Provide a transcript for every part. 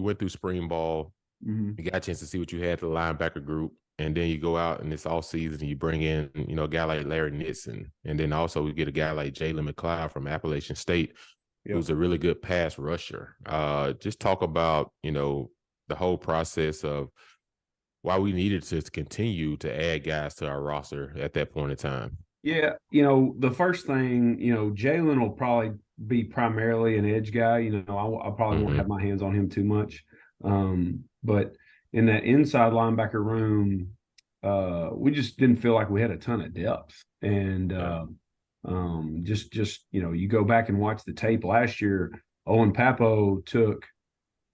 went through spring ball. Mm-hmm. You got a chance to see what you had to the linebacker group. And then you go out and it's all season and you bring in, a guy like Larry Nitson. And then also we get a guy like Jalen McLeod from Appalachian State, Yep. who's a really good pass rusher. Just talk about, the whole process of why we needed to continue to add guys to our roster at that point in time. Yeah, the first thing, Jalen will probably be primarily an edge guy. I probably won't have my hands on him too much. But in that inside linebacker room, we just didn't feel like we had a ton of depth. And you go back and watch the tape last year, Owen Papo took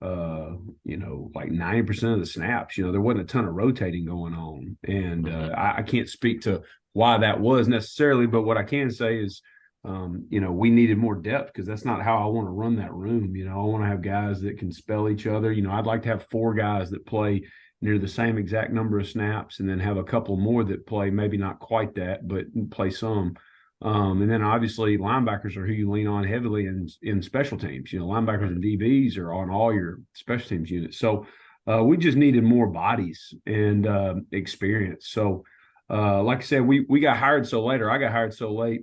like 90% of the snaps. There wasn't a ton of rotating going on. And I can't speak to why that was necessarily, but what I can say is, we needed more depth because that's not how I want to run that room. I want to have guys that can spell each other. I'd like to have 4 guys that play near the same exact number of snaps and then have a couple more that play maybe not quite that, but play some. And then obviously linebackers are who you lean on heavily in special teams. Linebackers and DBs are on all your special teams units. So we just needed more bodies and experience. So like I said, we got hired so late, or I got hired so late.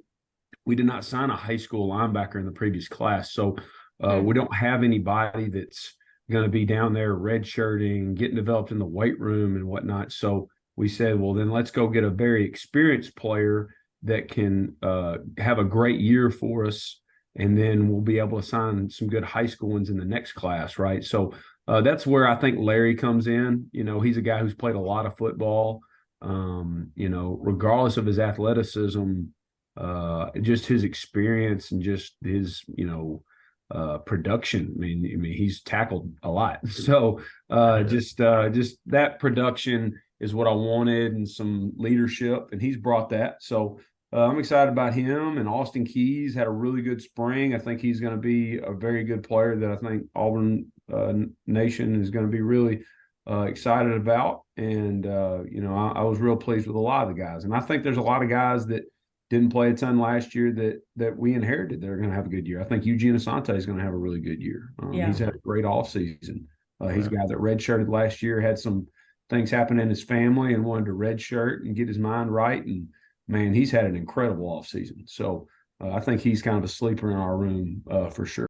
We did not sign a high school linebacker in the previous class. So we don't have anybody that's going to be down there redshirting, getting developed in the weight room and whatnot. So we said, well, then let's go get a very experienced player that can have a great year for us, and then we'll be able to sign some good high school ones in the next class, right? So that's where I think Larry comes in. He's a guy who's played a lot of football. Regardless of his athleticism, just his experience and just his, production. I mean, he's tackled a lot. So just that production is what I wanted, and some leadership, and he's brought that. So I'm excited about him. And Austin Keys had a really good spring. I think he's going to be a very good player that I think Auburn Nation is going to be really excited about. And, I was real pleased with a lot of the guys. And I think there's a lot of guys that didn't play a ton last year that we inherited that are going to have a good year. I think Eugene Asante is going to have a really good year. He's had a great offseason. He's a guy that redshirted last year, had some things happen in his family and wanted to redshirt and get his mind right. And, man, he's had an incredible offseason. So I think he's kind of a sleeper in our room for sure.